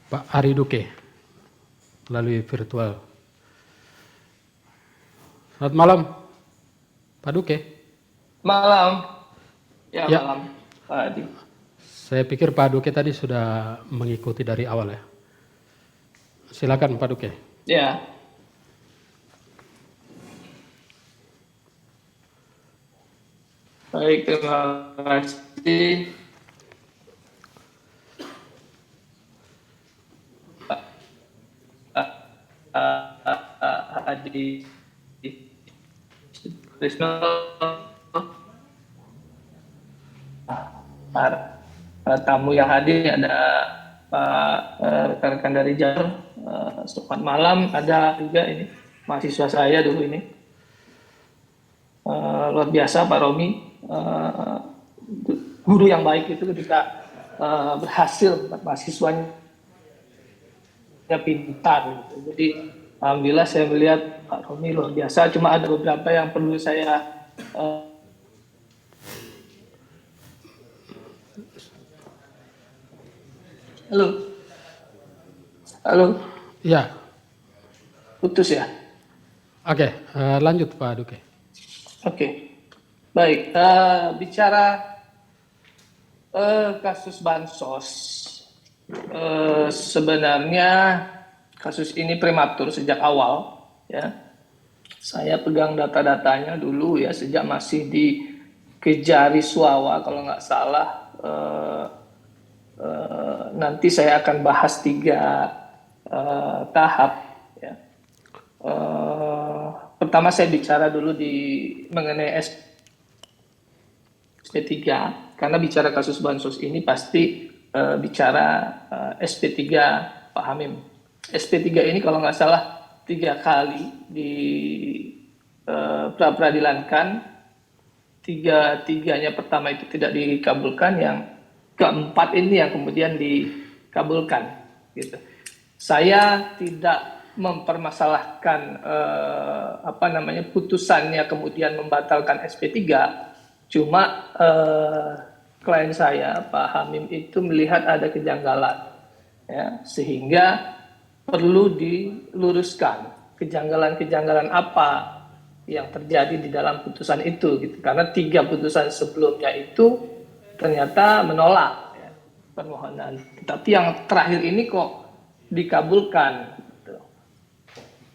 Pak Ari Duke melalui virtual. Selamat malam, Pak Duke. Malam. Ya, Ya. malam, Pak Adi. Saya pikir Pak Duke tadi sudah mengikuti dari awal ya. Silakan Pak Duke. Ya. Baik, terima kasih. Pak Adi Krisno, para tamu yang hadir ada Pak rekan-rekan dari Jalur, selamat malam. Ada juga ini mahasiswa saya dulu ini, luar biasa Pak Romi, guru yang baik itu ketika berhasil mahasiswanya pintar gitu. Jadi alhamdulillah saya melihat Pak Romi luar biasa. Cuma ada beberapa yang perlu saya Halo. Ya. Putus ya. Oke, lanjut Pak Duke. Oke. Baik, bicara kasus bansos, sebenarnya kasus ini prematur sejak awal ya. Saya pegang data-datanya dulu ya sejak masih di Kejari Suawa kalau nggak salah. Nanti saya akan bahas 3 tahap ya. Pertama saya bicara dulu mengenai SP3, karena bicara kasus bansos ini pasti bicara SP3 Pak Hamim. SP3 ini kalau nggak salah 3 kali di pra-peradilankan, 3-tiganya pertama itu tidak dikabulkan, yang keempat ini yang kemudian dikabulkan gitu. Saya tidak mempermasalahkan putusannya kemudian membatalkan SP3, cuma klien saya Pak Hamim itu melihat ada kejanggalan ya, sehingga perlu diluruskan kejanggalan-kejanggalan apa yang terjadi di dalam putusan itu gitu. Karena 3 putusan sebelumnya itu ternyata menolak ya, permohonan, tetapi yang terakhir ini kok dikabulkan gitu.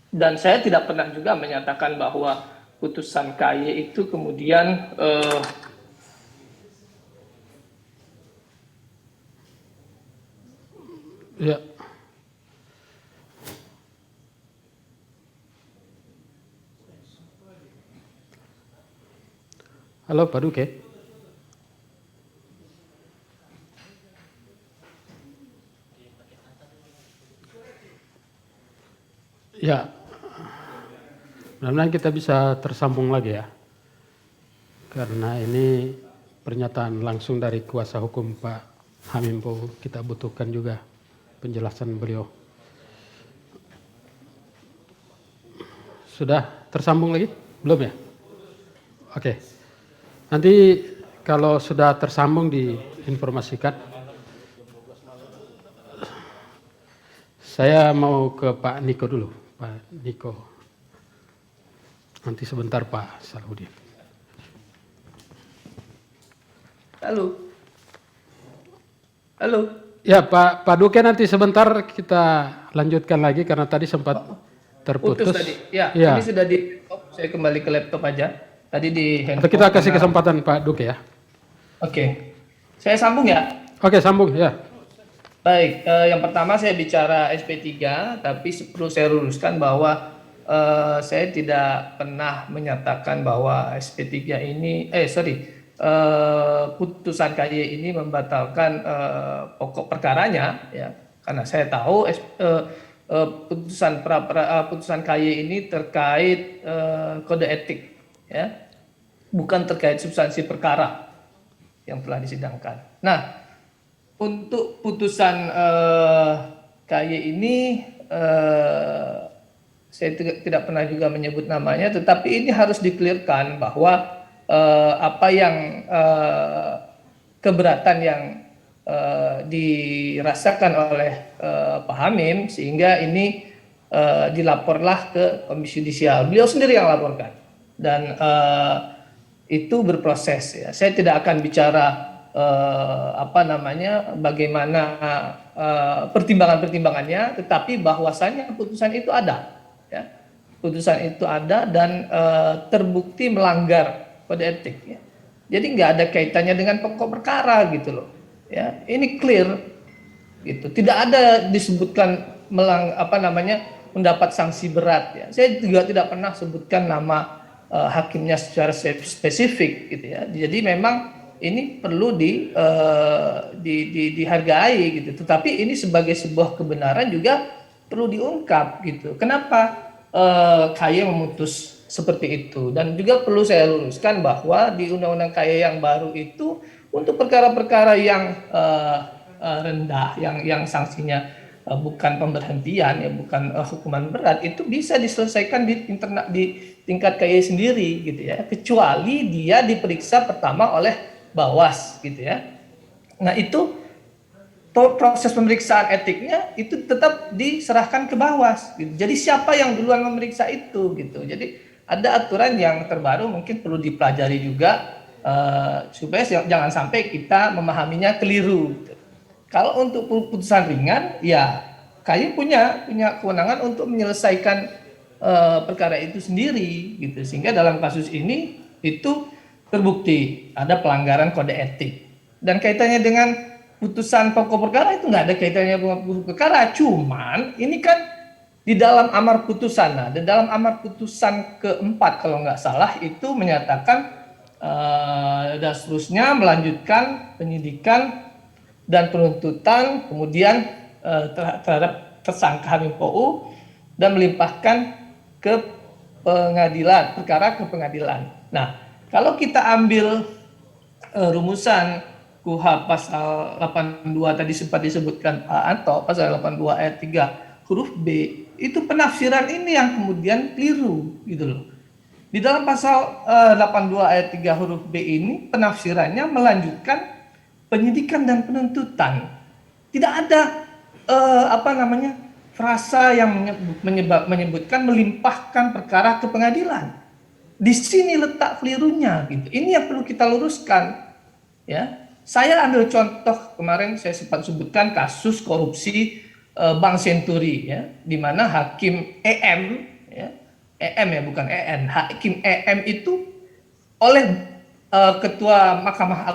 Dan saya tidak pernah juga menyatakan bahwa putusan KY itu kemudian Ya. Halo Pak Duke. Ya, mudah-mudahan kita bisa tersambung lagi ya. Karena ini pernyataan langsung dari kuasa hukum Pak Hamim, kita butuhkan juga penjelasan beliau. Sudah tersambung lagi? Belum ya? Oke. Nanti kalau sudah tersambung diinformasikan. Saya mau ke Pak Niko dulu. Pak Niko. Nanti sebentar Pak Salahuddin. Halo. Ya Pak Duke, nanti sebentar kita lanjutkan lagi karena tadi sempat terputus. Putus tadi. Ya, ya. ini sudah di laptop. Saya kembali ke laptop aja. Tadi di handphone. Atau kita kasih kesempatan Pak Duke ya. Oke. Saya sambung ya? Oke, sambung ya. Baik, yang pertama saya bicara SP3, tapi perlu saya luruskan bahwa saya tidak pernah menyatakan bahwa SP3 ini, putusan KY ini membatalkan pokok perkaranya, ya, karena saya tahu putusan KY ini terkait kode etik, ya, bukan terkait substansi perkara yang telah disidangkan. Nah, untuk putusan KY ini saya tidak pernah juga menyebut namanya, tetapi ini harus di-clearkan bahwa apa yang keberatan yang dirasakan oleh Pak Hamim sehingga ini dilaporlah ke Komisi Yudisial. Beliau sendiri yang laporkan dan itu berproses ya. Saya tidak akan bicara bagaimana pertimbangannya, tetapi bahwasannya keputusan itu ada, ya. Putusan itu ada dan terbukti melanggar kode etik. Ya. Jadi nggak ada kaitannya dengan pokok perkara gitu loh. Ya, ini clear gitu. Tidak ada disebutkan mendapat sanksi berat. Ya. Saya juga tidak pernah sebutkan nama hakimnya secara spesifik gitu ya. Jadi memang ini perlu dihargai gitu. Tetapi ini sebagai sebuah kebenaran juga perlu diungkap gitu. Kenapa KY memutus seperti itu? Dan juga perlu saya luruskan bahwa di Undang-Undang KY yang baru itu untuk perkara-perkara yang rendah, yang sanksinya bukan pemberhentian, ya bukan hukuman berat, itu bisa diselesaikan di tingkat KY sendiri gitu ya, kecuali dia diperiksa pertama oleh Bawas gitu ya. Nah itu proses pemeriksaan etiknya itu tetap diserahkan ke Bawas gitu. Jadi siapa yang duluan memeriksa itu gitu. Jadi ada aturan yang terbaru mungkin perlu dipelajari juga supaya jangan sampai kita memahaminya keliru gitu. Kalau untuk putusan ringan ya KY punya kewenangan untuk menyelesaikan perkara itu sendiri gitu, sehingga dalam kasus ini itu terbukti ada pelanggaran kode etik dan kaitannya dengan putusan pokok perkara itu nggak ada kaitannya dengan pokok perkara, cuman ini kan di dalam amar putusan. Nah, di dalam amar putusan keempat kalau nggak salah itu menyatakan dan seterusnya melanjutkan penyidikan dan penuntutan kemudian terhadap tersangka Hamim POU dan melimpahkan ke pengadilan, perkara ke pengadilan. Nah, kalau kita ambil rumusan KUHP pasal 82 tadi sempat disebutkan Pak Anto, pasal 82 ayat 3 huruf B, itu penafsiran ini yang kemudian keliru gitu loh. Di dalam pasal 82 ayat 3 huruf B ini penafsirannya melanjutkan penyidikan dan penuntutan. Tidak ada frasa yang menyebutkan melimpahkan perkara ke pengadilan. Di sini letak kelirunya gitu. Ini yang perlu kita luruskan ya. Saya ambil contoh kemarin saya sempat sebutkan kasus korupsi Bank Senturi ya, di mana hakim EM ya, EM ya bukan EN, hakim EM itu oleh ketua Mahkamah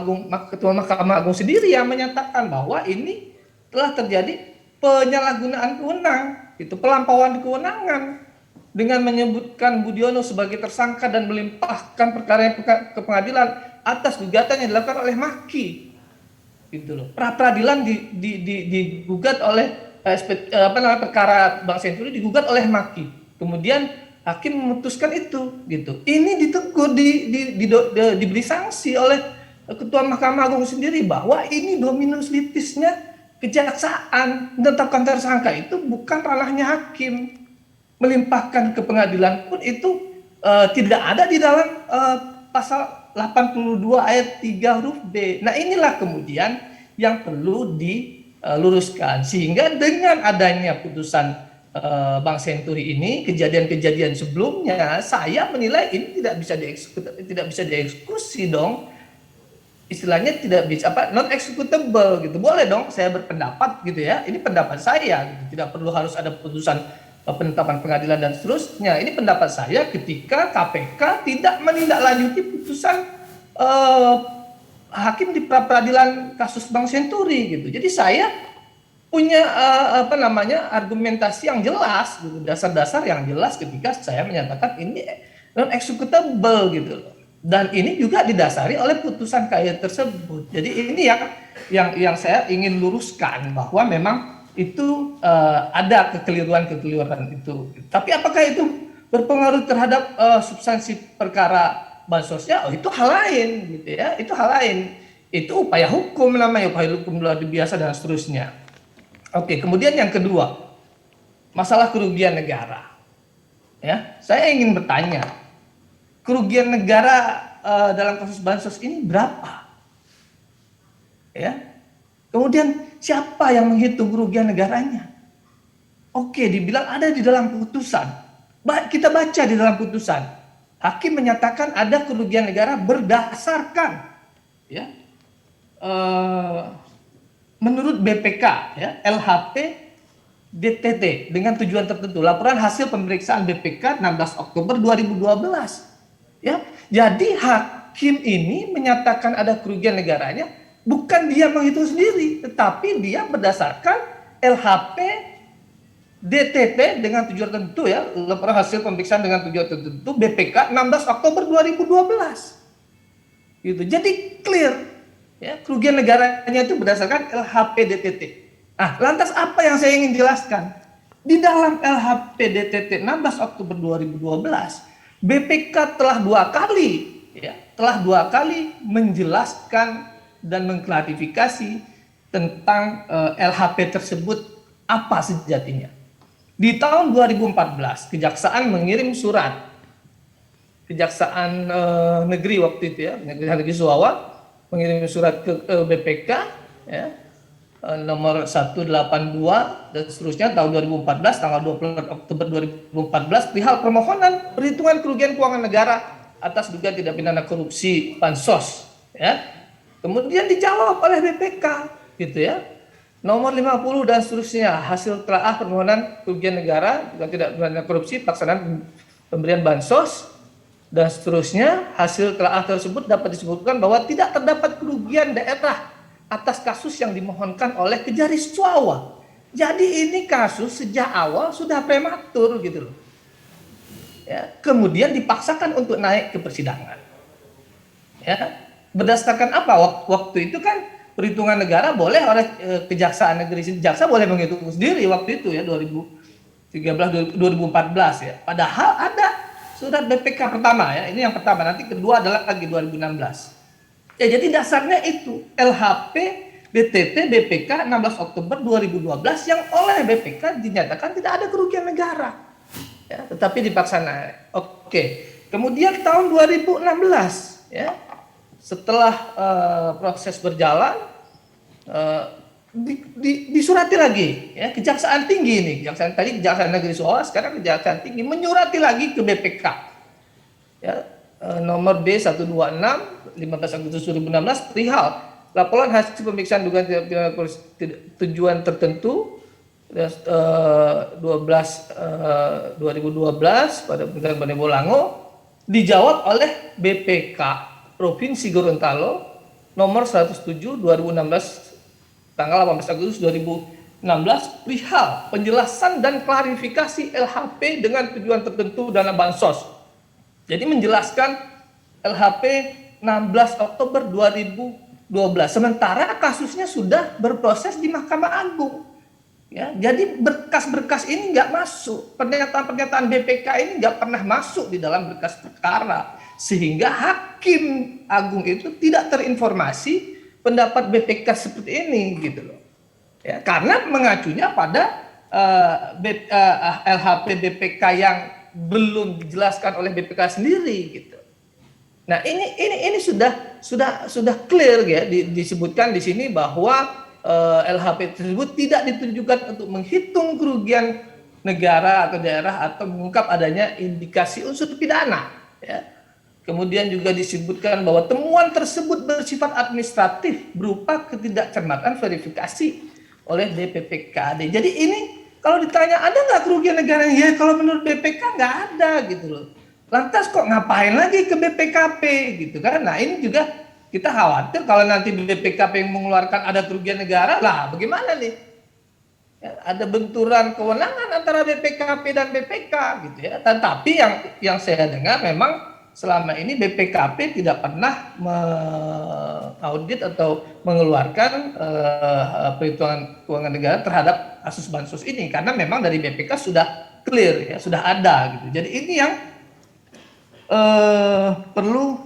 Agung sendiri yang menyatakan bahwa ini telah terjadi penyalahgunaan kewenangan, itu pelampauan kewenangan dengan menyebutkan Budiono sebagai tersangka dan melimpahkan perkara ke pengadilan atas gugatan yang dilakukan oleh Maki, gitu loh. Pra-peradilan digugat oleh perkara Bank Senturi digugat oleh Maki, kemudian hakim memutuskan itu, gitu. Ini ditegur, diberi sanksi oleh ketua Mahkamah Agung sendiri bahwa ini dominus litisnya kejaksaan, menetapkan tersangka itu bukan ranahnya hakim. Melimpahkan ke pengadilan pun itu tidak ada di dalam pasal 82 ayat 3 huruf B. Nah inilah kemudian yang perlu diluruskan, sehingga dengan adanya putusan Bank Senturi ini, kejadian-kejadian sebelumnya, saya menilai ini tidak bisa dieksekusi dong. Istilahnya tidak bisa non executable gitu. Boleh dong saya berpendapat gitu ya. Ini pendapat saya gitu. Tidak perlu harus ada putusan penetapan pengadilan dan seterusnya. Ini pendapat saya ketika KPK tidak menindaklanjuti putusan hakim di pra-peradilan kasus Bank Senturi gitu. Jadi saya punya argumentasi yang jelas gitu, dasar-dasar yang jelas ketika saya menyatakan ini non executable gitu loh. Dan ini juga didasari oleh putusan KY tersebut. Jadi ini yang saya ingin luruskan bahwa memang itu ada kekeliruan itu. Tapi apakah itu berpengaruh terhadap substansi perkara bansosnya? Oh itu hal lain gitu ya. Itu hal lain. Itu upaya hukum namanya, upaya hukum luar biasa dan seterusnya. Oke, kemudian yang kedua, masalah kerugian negara. Ya, saya ingin bertanya, kerugian negara dalam kasus bansos ini berapa? Ya. Kemudian siapa yang menghitung kerugian negaranya? Oke, dibilang ada di dalam putusan. Kita baca di dalam putusan. Hakim menyatakan ada kerugian negara berdasarkan ya menurut BPK ya LHP DTT dengan tujuan tertentu. Laporan hasil pemeriksaan BPK 16 Oktober 2012. Ya. Jadi hakim ini menyatakan ada kerugian negaranya bukan dia menghitung sendiri, tetapi dia berdasarkan LHP DTT dengan tujuan tertentu ya, laporan hasil pemeriksaan dengan tujuan tertentu BPK 16 Oktober 2012. Gitu. Jadi clear ya, kerugian negaranya itu berdasarkan LHP DTT. Lantas apa yang saya ingin jelaskan? Di dalam LHP DTT 16 Oktober 2012, BPK telah dua kali menjelaskan dan mengklarifikasi tentang LHP tersebut apa sejatinya. Di tahun 2014, Kejaksaan mengirim surat, Kejaksaan Negeri waktu itu ya, Negeri Suwawa mengirim surat ke BPK ya, nomor 182 dan seterusnya tahun 2014, tanggal 24 Oktober 2014 perihal permohonan perhitungan kerugian keuangan negara atas dugaan tindak pidana korupsi bansos ya. Kemudian dijawab oleh BPK gitu ya. Nomor 50 dan seterusnya, hasil telaah permohonan kerugian negara dugaan tindak pidana korupsi pelaksanaan pemberian bansos dan seterusnya, hasil telaah tersebut dapat disebutkan bahwa tidak terdapat kerugian daerah atas kasus yang dimohonkan oleh Kejari Suwawa. Jadi ini kasus sejak awal sudah prematur gitu loh. Ya, kemudian dipaksakan untuk naik ke persidangan. Ya, berdasarkan apa? Waktu itu kan perhitungan negara boleh oleh Kejaksaan Negeri, jaksa boleh menghitung sendiri waktu itu ya 2013 2014 ya. Padahal ada surat BPK pertama ya, ini yang pertama, nanti kedua adalah lagi 2016. Ya, jadi dasarnya itu LHP DTT BPK 16 Oktober 2012 yang oleh BPK dinyatakan tidak ada kerugian negara. Ya, tetapi dipaksa naik. Oke. Kemudian tahun 2016 ya, setelah proses berjalan disurati lagi ya, Kejaksaan Tinggi ini, Kejaksaan Negeri Suwawa, sekarang Kejaksaan Tinggi menyurati lagi ke BPK ya, nomor B126 15 Agustus 2016 perihal laporan hasil pemeriksaan dugaan tujuan tertentu 2012 pada pemeriksaan Bane Bolango, dijawab oleh BPK Provinsi Gorontalo nomor 107 2016 tanggal 18 Agustus 2016 perihal penjelasan dan klarifikasi LHP dengan tujuan tertentu dana bansos. Jadi menjelaskan LHP 16 Oktober 2012. Sementara kasusnya sudah berproses di Mahkamah Agung. Ya, jadi berkas-berkas ini nggak masuk. Pernyataan-pernyataan BPK ini nggak pernah masuk di dalam berkas perkara. Sehingga Hakim Agung itu tidak terinformasi pendapat BPK seperti ini gitu loh. Ya, karena mengacunya pada LHP BPK yang belum dijelaskan oleh BPK sendiri gitu. Nah, ini sudah clear ya, disebutkan di sini bahwa LHP tersebut tidak ditujukan untuk menghitung kerugian negara atau daerah atau mengungkap adanya indikasi unsur pidana ya. Kemudian juga disebutkan bahwa temuan tersebut bersifat administratif berupa ketidakcermatan verifikasi oleh DPPKAD. Jadi ini kalau ditanya ada nggak kerugian negara? Ya kalau menurut BPK nggak ada gitu loh. Lantas kok ngapain lagi ke BPKP gitu kan? Nah ini juga kita khawatir kalau nanti BPKP yang mengeluarkan ada kerugian negara, lah bagaimana nih? Ya, ada benturan kewenangan antara BPKP dan BPK gitu ya. Tetapi yang saya dengar memang selama ini BPKP tidak pernah mengaudit atau mengeluarkan perhitungan keuangan negara terhadap kasus bansos ini karena memang dari BPK sudah clear ya, sudah ada gitu. Jadi ini yang perlu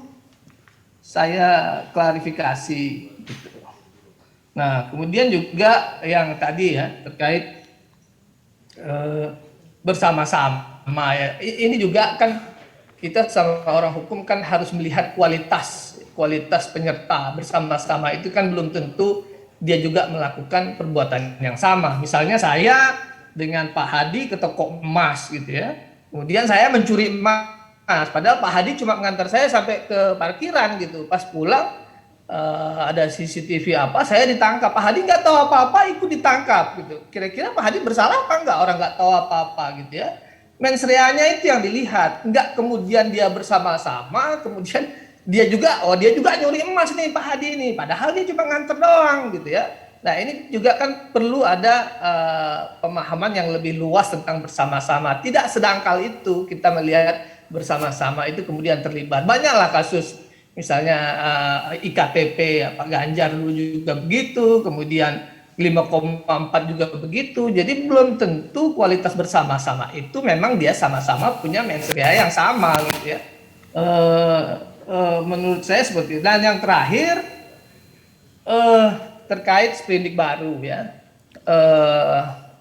saya klarifikasi gitu. Nah, kemudian juga yang tadi ya terkait bersama-sama ya. Ini juga kan kita sama orang hukum kan harus melihat kualitas penyerta bersama-sama itu kan belum tentu dia juga melakukan perbuatan yang sama. Misalnya saya dengan Pak Hadi ke toko emas gitu ya. Kemudian saya mencuri emas, padahal Pak Hadi cuma mengantar saya sampai ke parkiran gitu. Pas pulang ada CCTV apa, saya ditangkap. Pak Hadi nggak tahu apa-apa, ikut ditangkap gitu. Kira-kira Pak Hadi bersalah apa enggak? Orang nggak tahu apa-apa gitu ya. Mens reanya itu yang dilihat, nggak kemudian dia bersama-sama, kemudian dia juga nyuri emas nih Pak Hadi ini, padahal dia cuma nganter doang gitu ya. Nah ini juga kan perlu ada pemahaman yang lebih luas tentang bersama-sama. Tidak sedangkal itu kita melihat bersama-sama itu kemudian terlibat. Banyaklah kasus, misalnya IKTP, Pak Ganjar dulu juga begitu, kemudian 5,4 juga begitu. Jadi belum tentu kualitas bersama-sama itu memang dia sama-sama punya mens rea yang sama gitu ya. Menurut saya seperti itu. Dan yang terakhir terkait sprindik baru ya.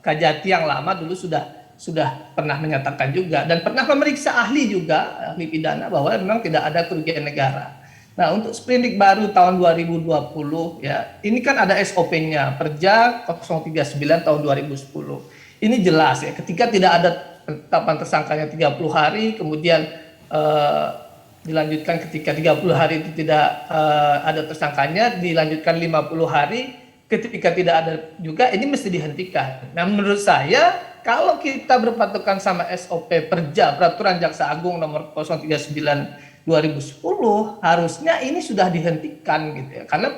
Kajati yang lama dulu sudah pernah menyatakan juga dan pernah memeriksa ahli juga, ahli pidana, bahwa memang tidak ada kerugian negara. Nah, untuk sprindik baru tahun 2020 ya, ini kan ada SOP-nya, Perja 039 tahun 2010. Ini jelas ya, ketika tidak ada penetapan tersangkanya 30 hari, kemudian dilanjutkan ketika 30 hari itu tidak ada tersangkanya, dilanjutkan 50 hari, ketika tidak ada juga, ini mesti dihentikan. Nah, menurut saya, kalau kita berpatokan sama SOP Perja, Peraturan Jaksa Agung nomor 039 2010, harusnya ini sudah dihentikan gitu ya. Karena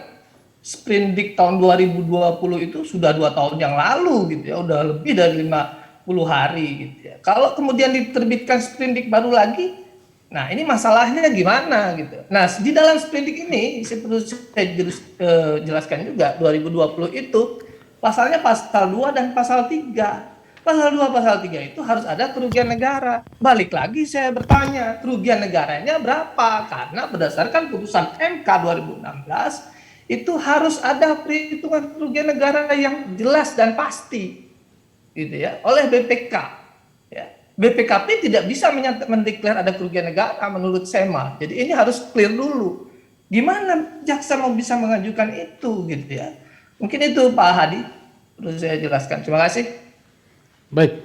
sprindik tahun 2020 itu sudah 2 tahun yang lalu gitu ya, udah lebih dari 50 hari gitu ya. Kalau kemudian diterbitkan sprindik baru lagi, nah ini masalahnya gimana gitu. Nah, di dalam sprindik ini perlu saya jelaskan juga, 2020 itu pasalnya pasal 2 dan pasal 3. Pasal 2, pasal 3 itu harus ada kerugian negara. Balik lagi saya bertanya, kerugian negaranya berapa? Karena berdasarkan putusan MK 2016, itu harus ada perhitungan kerugian negara yang jelas dan pasti gitu ya, oleh BPK. Ya. BPKP tidak bisa mendeklar ada kerugian negara menurut SEMA. Jadi ini harus clear dulu. Gimana jaksa mau bisa mengajukan itu gitu ya. Mungkin itu Pak Hadi perlu saya jelaskan. Terima kasih. Baik,